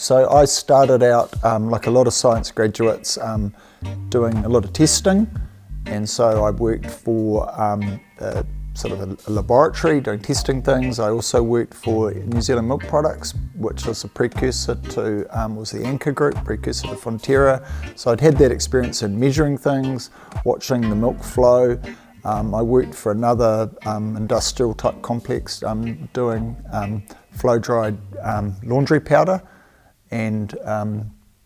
So I started out, like a lot of science graduates, doing a lot of testing, and so I worked for sort of a laboratory doing testing things. I also worked for New Zealand Milk Products, which was a precursor to, was the Anchor Group, precursor to Fonterra. So I'd had that experience in measuring things, watching the milk flow. I worked for another industrial type complex doing flow-dried laundry powder and,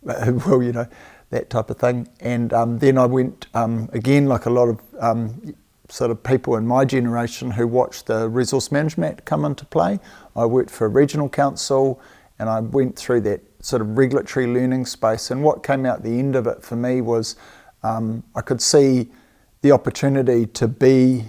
well, you know, that type of thing. And then I went, again, like a lot of sort of people in my generation who watched the Resource Management Act come into play. I worked for a regional council and I went through that sort of regulatory learning space. And what came out the end of it for me was I could see the opportunity to be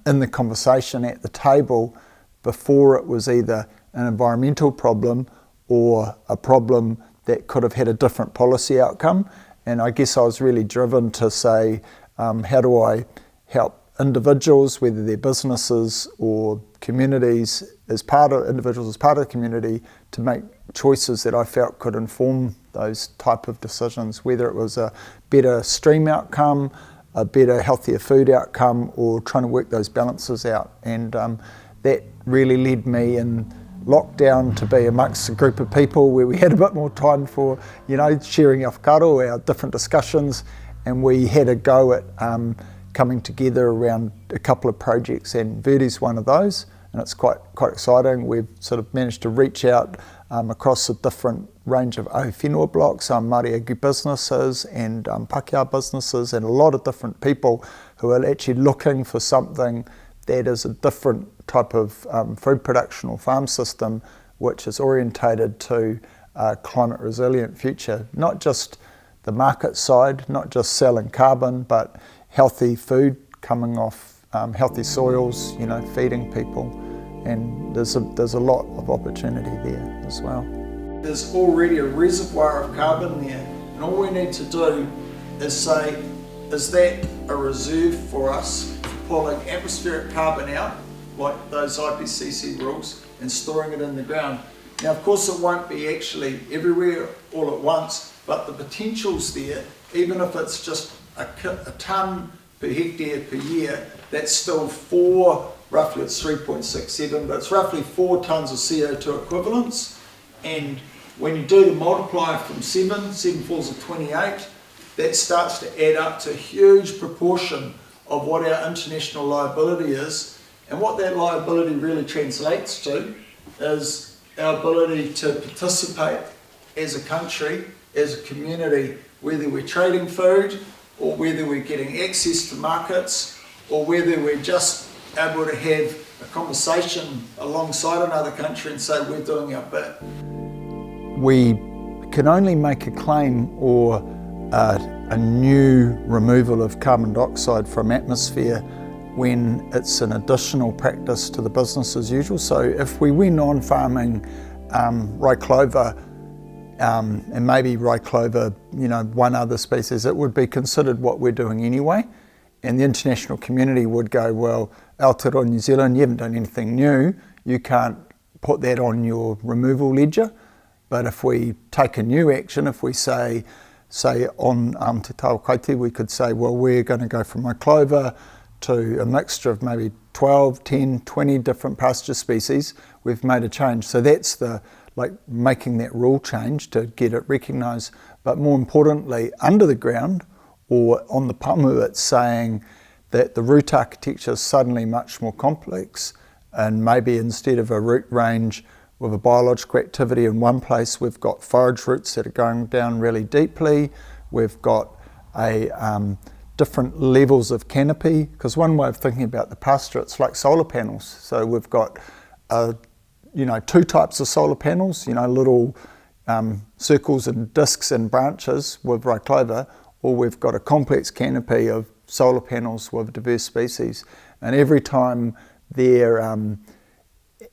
in the conversation at the table before it was either an environmental problem or a problem that could have had a different policy outcome. And I guess I was really driven to say, how do I help individuals, whether they're businesses or communities, individuals as part of the community, to make choices that I felt could inform those type of decisions, whether it was a better stream outcome, a better, healthier food outcome, or trying to work those balances out. And that really led me in lockdown to be amongst a group of people where we had a bit more time for, you know, sharing our whakaaro, our different discussions, and we had a go at coming together around a couple of projects, and Verdi's one of those, and it's quite exciting. We've sort of managed to reach out across a different range of whenua blocks, Māori agri businesses and Pākehā businesses, and a lot of different people who are actually looking for something that is a different type of food production or farm system which is orientated to a climate resilient future, not just the market side, not just selling carbon, but healthy food coming off healthy soils, you know, feeding people. And there's a lot of opportunity there as well. There's already a reservoir of carbon there, and all we need to do is say, is that a reserve for us for pulling atmospheric carbon out, like those IPCC rules, and storing it in the ground? Now, of course, it won't be actually everywhere all at once, but the potential's there. Even if it's just a tonne per hectare per year, that's still roughly it's 3.67, but it's roughly 4 tonnes of CO2 equivalents. And when you do the multiplier from 7 falls to 28, that starts to add up to a huge proportion of what our international liability is. And what that liability really translates to is our ability to participate as a country, as a community, whether we're trading food, or whether we're getting access to markets, or whether we're just able to have a conversation alongside another country and say we're doing our bit. We can only make a claim or a new removal of carbon dioxide from atmosphere when it's an additional practice to the business as usual. So if we went on farming rye clover, and maybe rye clover, you know, one other species, it would be considered what we're doing anyway. And the international community would go, well, Aotearoa New Zealand, you haven't done anything new, you can't put that on your removal ledger. But if we take a new action, if we say on Te Tawakaiti, we could say, well, we're going to go from rye clover to a mixture of maybe 12, 10, 20 different pasture species, we've made a change. So that's like making that rule change to get it recognised. But more importantly, under the ground or on the pamu, it's saying that the root architecture is suddenly much more complex, and maybe instead of a root range with a biological activity in one place, we've got forage roots that are going down really deeply. We've got different levels of canopy, because one way of thinking about the pasture, it's like solar panels. So we've got two types of solar panels, little circles and discs and branches with rye clover, or we've got a complex canopy of solar panels with diverse species. And every time they're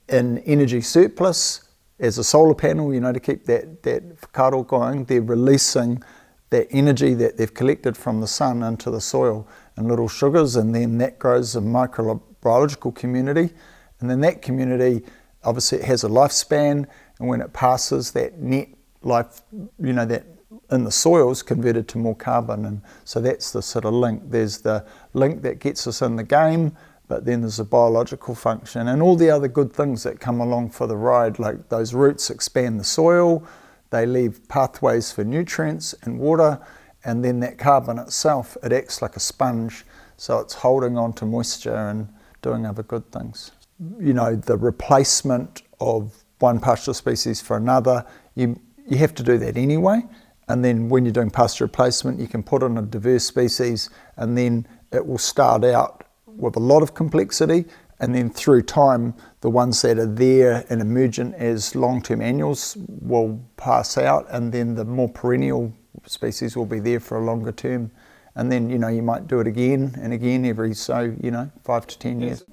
in energy surplus as a solar panel, to keep that whakaaro going, they're releasing that energy that they've collected from the sun into the soil in little sugars, and then that grows a microbiological community. And then that community, obviously it has a lifespan, and when it passes that net life, that in the soil's converted to more carbon. And so that's the sort of link. There's the link that gets us in the game, but then there's a biological function and all the other good things that come along for the ride, like those roots expand the soil, they leave pathways for nutrients and water, and then that carbon itself, it acts like a sponge, so it's holding on to moisture and doing other good things. The replacement of one pastoral species for another, you have to do that anyway, and then when you're doing pasture replacement, you can put in a diverse species, and then it will start out with a lot of complexity, and then through time, the ones that are there and emergent as long-term annuals will pass out, and then the more perennial species will be there for a longer term. And then, you might do it again and again every 5 to 10 years.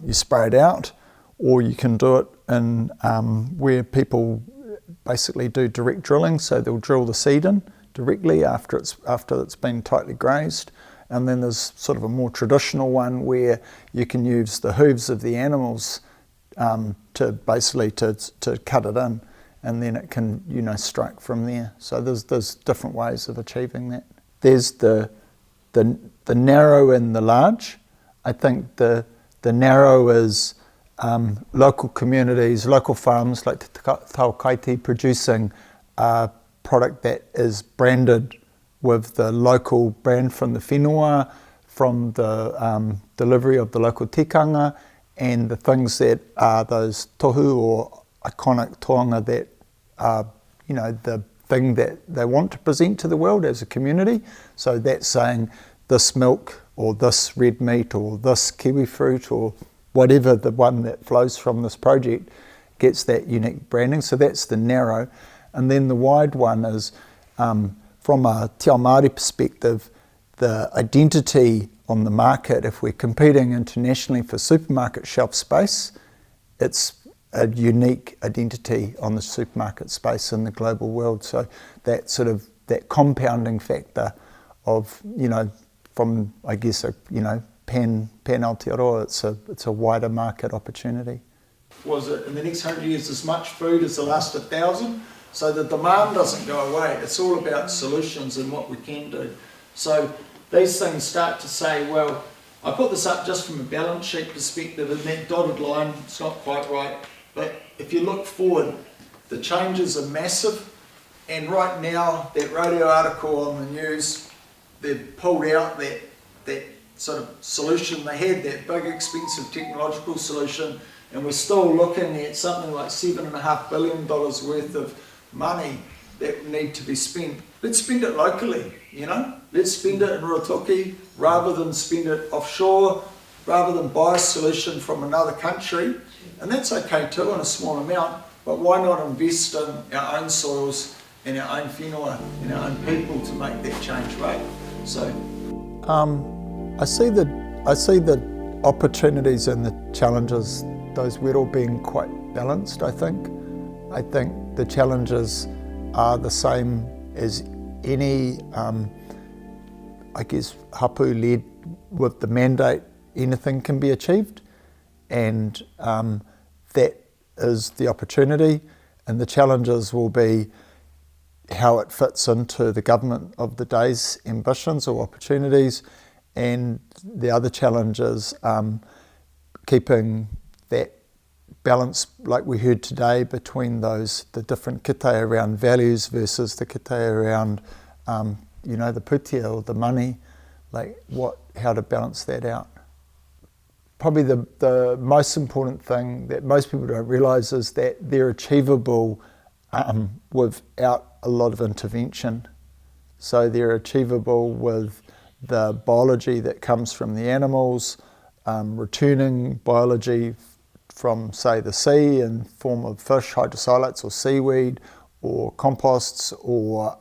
You spray it out, or you can do it in where people basically do direct drilling, so they'll drill the seed in directly after it's been tightly grazed. And then there's sort of a more traditional one where you can use the hooves of the animals to cut it in, and then it can strike from there. So there's different ways of achieving that. There's the narrow and the large. I think the narrow is local communities, local farms like Te Taukaiti producing a product that is branded with the local brand from the whenua, from the delivery of the local tikanga, and the things that are those tohu or iconic toanga that are, the thing that they want to present to the world as a community. So that's saying this milk or this red meat or this kiwi fruit or whatever the one that flows from this project gets that unique branding. So that's the narrow. And then the wide one is, from a Te Ao Māori perspective, the identity on the market, if we're competing internationally for supermarket shelf space, it's a unique identity on the supermarket space in the global world. So that sort of, that compounding factor of, from, I guess, pan Aotearoa, it's a wider market opportunity. Was it in the next 100 years as much food as the last 1,000? So the demand doesn't go away. It's all about solutions and what we can do. So these things start to say, well, I put this up just from a balance sheet perspective, and that dotted line, it's not quite right. But if you look forward, the changes are massive. And right now, that radio article on the news, they've pulled out that sort of solution they had, that big expensive technological solution, and we're still looking at something like $7.5 billion worth of money that need to be spent. Let's spend it locally, Let's spend it in Ruatoki rather than spend it offshore, rather than buy a solution from another country. And that's okay too in a small amount, but why not invest in our own soils and our own whenua and our own people to make that change, right? So I see the opportunities and the challenges, those were all being quite balanced, I think. I think the challenges are the same as any, I guess, hapu led with the mandate, anything can be achieved, and that is the opportunity, and the challenges will be how it fits into the government of the day's ambitions or opportunities, and the other challenge is keeping that balance, like we heard today, between the different kite around values versus the kite around the putia or the money, how to balance that out. Probably the most important thing that most people don't realise is that they're achievable without a lot of intervention. So they're achievable with the biology that comes from the animals, returning biology from, say, the sea in form of fish, hydrocylates or seaweed or composts or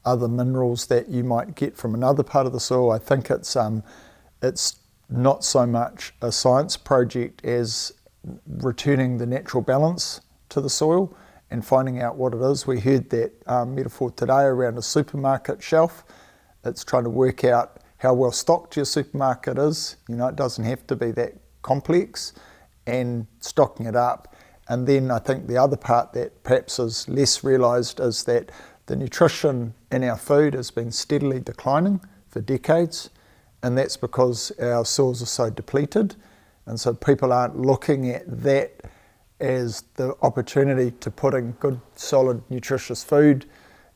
other minerals that you might get from another part of the soil. I think it's not so much a science project as returning the natural balance to the soil and finding out what it is. We heard that metaphor today around a supermarket shelf. It's trying to work out how well stocked your supermarket is. It doesn't have to be that complex, and stocking it up And then I think the other part that perhaps is less realised is that the nutrition in our food has been steadily declining for decades, and that's because our soils are so depleted, and so people aren't looking at that as the opportunity to put in good, solid, nutritious food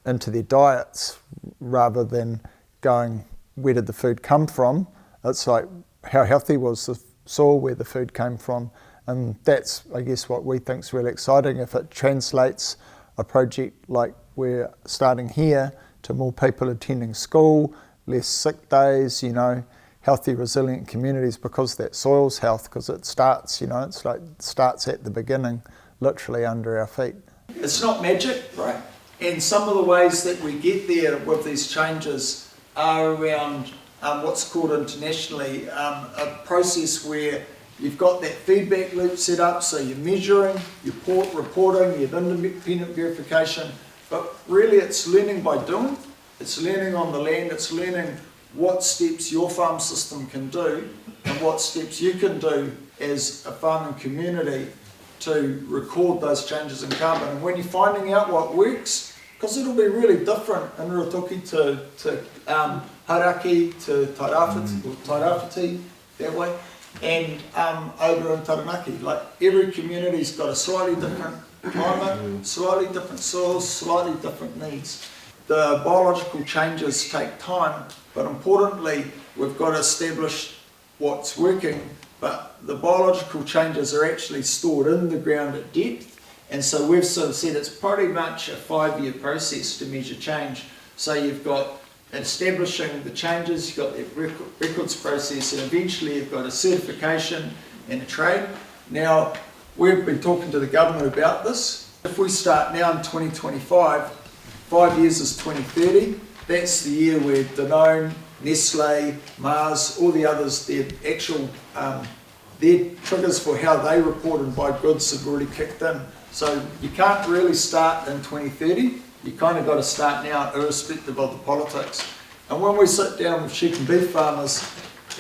into their diets, rather than going, where did the food come from? It's like, how healthy was the soil where the food came from? And that's, I guess, what we think is really exciting. If it translates a project like we're starting here to more people attending school, less sick days, healthy, resilient communities, because that soil's health, because it starts, it's like starts at the beginning, literally under our feet. It's not magic, right? And some of the ways that we get there with these changes are around what's called internationally a process where you've got that feedback loop set up, so you're measuring, you're reporting, you have independent verification, but really it's learning by doing. It's learning on the land, it's learning what steps your farm system can do and what steps you can do as a farming community to record those changes in carbon. And when you're finding out what works, because it'll be really different in Ruatoki to Hauraki, to Tairāwhiti, that way, and over in Taranaki. Like, every community's got a slightly different climate, slightly different soils, slightly different needs. The biological changes take time, but importantly, we've got to establish what's working, but the biological changes are actually stored in the ground at depth, and so we've sort of said it's pretty much a 5-year process to measure change. So you've got establishing the changes, you've got the records process, and eventually you've got a certification and a trade. Now, we've been talking to the government about this. If we start now in 2025, 5 years is 2030, that's the year where Danone, Nestle, Mars, all the others, their actual, their triggers for how they report and buy goods have already kicked in. So you can't really start in 2030, you kind of got to start now irrespective of the politics. And when we sit down with sheep and beef farmers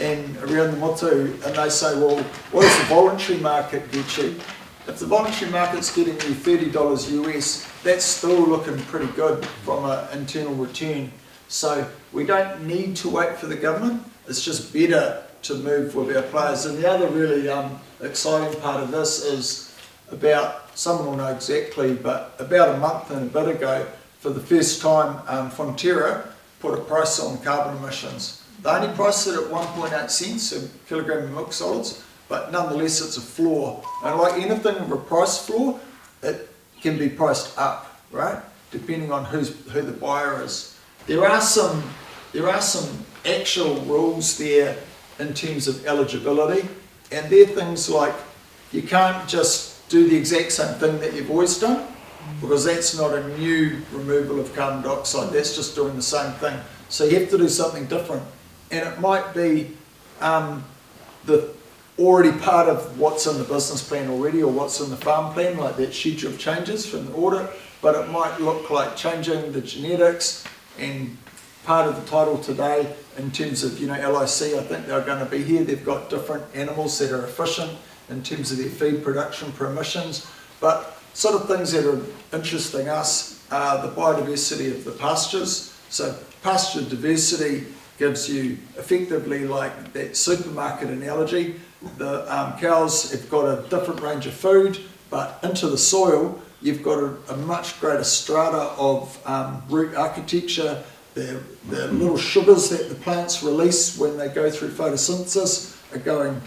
and around the motu and they say, well, what does the voluntary market get you? If the voluntary market's getting you $30 US, that's still looking pretty good from an internal return. So we don't need to wait for the government, it's just better to move with our players. And the other really exciting part of this is about, someone will know exactly, but about a month and a bit ago, for the first time, Fonterra put a price on carbon emissions. They only priced it at 1.8 cents a kilogram of milk solids, but nonetheless it's a floor. And like anything with a price floor, it can be priced up, right? Depending on who the buyer is. There are some actual rules there in terms of eligibility, and they're things like you can't just do the exact same thing that you've always done, because that's not a new removal of carbon dioxide, that's just doing the same thing. So you have to do something different, and it might be the already part of what's in the business plan already, or what's in the farm plan, like that schedule of changes from the audit, but it might look like changing the genetics, and part of the title today in terms of, LIC, I think they're going to be here, they've got different animals that are efficient in terms of their feed production per emissions, but sort of things that are interesting us are the biodiversity of the pastures. So pasture diversity gives you effectively like that supermarket analogy. The cows have got a different range of food, but into the soil you've got a much greater strata of root architecture. The little sugars that the plants release when they go through photosynthesis are going,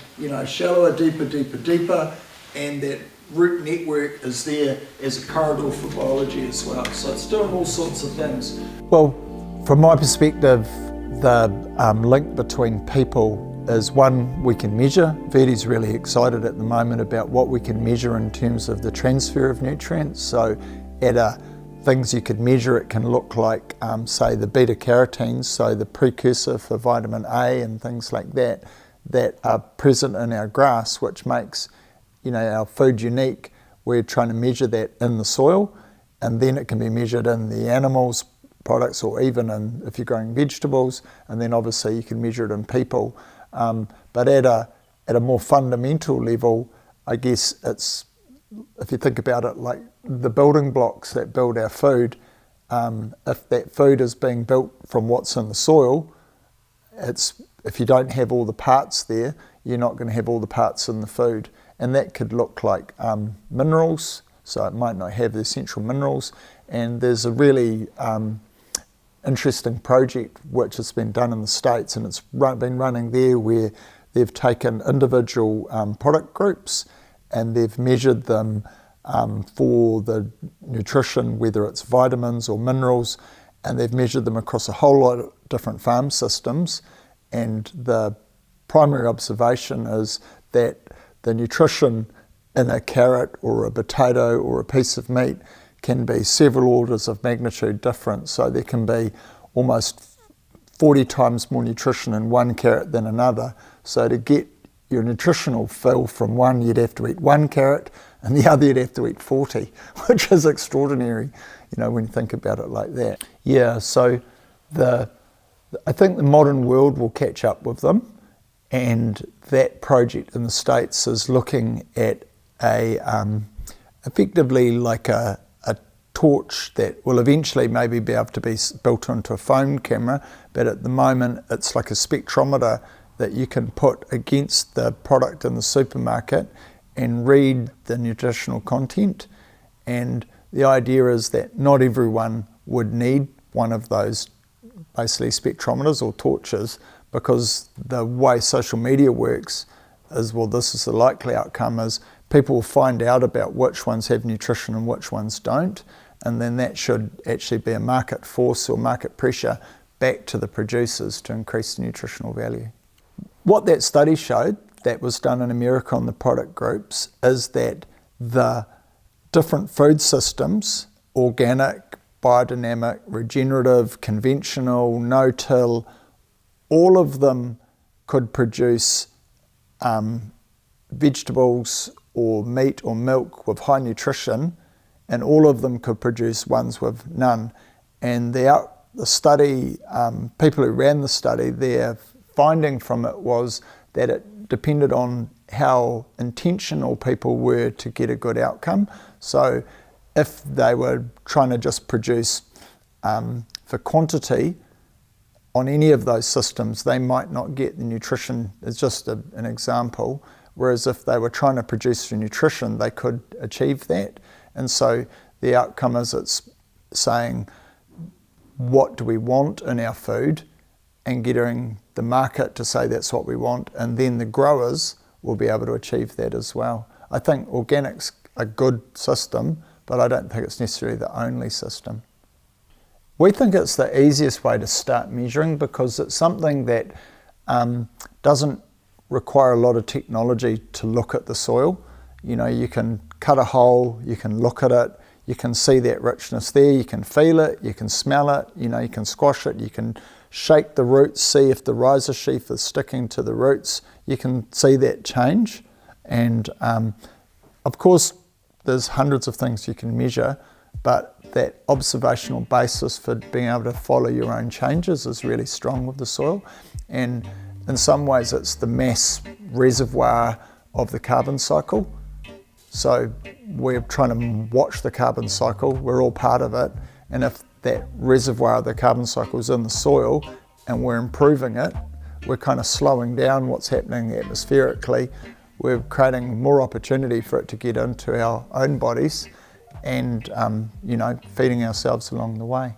shallower, deeper, and that root network is there as a corridor for biology as well. So it's doing all sorts of things. Well, from my perspective, the link between people is one we can measure. Verdi's really excited at the moment about what we can measure in terms of the transfer of nutrients. So at things you could measure, it can look like, say, the beta carotenes, so the precursor for vitamin A and things like that, that are present in our grass, which makes our food unique. We're trying to measure that in the soil, and then it can be measured in the animals' products, or even in, if you're growing vegetables, and then obviously you can measure it in people. But at a more fundamental level, I guess it's if you think about it like the building blocks that build our food, if that food is being built from what's in the soil, if you don't have all the parts there, you're not going to have all the parts in the food. And that could look like minerals, so it might not have the essential minerals. And there's a really interesting project which has been done in the States, and it's been running there, where they've taken individual product groups and they've measured them for the nutrition, whether it's vitamins or minerals, and they've measured them across a whole lot of different farm systems. And the primary observation is that the nutrition in a carrot or a potato or a piece of meat can be several orders of magnitude different. So there can be almost 40 times more nutrition in one carrot than another. So to get your nutritional fill from one, you'd have to eat one carrot, and the other you'd have to eat 40, which is extraordinary, when you think about it like that. Yeah, so I think the modern world will catch up with them, and that project in the States is looking at effectively like a torch that will eventually maybe be able to be built into a phone camera, but at the moment it's like a spectrometer that you can put against the product in the supermarket and read the nutritional content. And the idea is that not everyone would need one of those basically spectrometers or torches, because the way social media works is, well, this is the likely outcome, is people will find out about which ones have nutrition and which ones don't, and then that should actually be a market force or market pressure back to the producers to increase the nutritional value. What that study showed, that was done in America on the product groups, is that the different food systems, organic, biodynamic, regenerative, conventional, no-till, all of them could produce vegetables or meat or milk with high nutrition, and all of them could produce ones with none. And the study, people who ran the study, their finding from it was that it depended on how intentional people were to get a good outcome. So if they were trying to just produce for quantity on any of those systems, they might not get the nutrition. It's just an example. Whereas if they were trying to produce for nutrition, they could achieve that. And so the outcome is, it's saying, what do we want in our food, and getting the market to say that's what we want, and then the growers will be able to achieve that as well. I think organic's a good system, but I don't think it's necessarily the only system. We think it's the easiest way to start measuring, because it's something that doesn't require a lot of technology to look at the soil. You can cut a hole, you can look at it, you can see that richness there, you can feel it, you can smell it, you can squash it, you can shake the roots, see if the rhiza sheath is sticking to the roots. You can see that change. And of course, there's hundreds of things you can measure, but that observational basis for being able to follow your own changes is really strong with the soil. And in some ways, it's the mass reservoir of the carbon cycle. So we're trying to watch the carbon cycle, we're all part of it, and if that reservoir of the carbon cycle is in the soil and we're improving it, we're kind of slowing down what's happening atmospherically. We're creating more opportunity for it to get into our own bodies and, feeding ourselves along the way.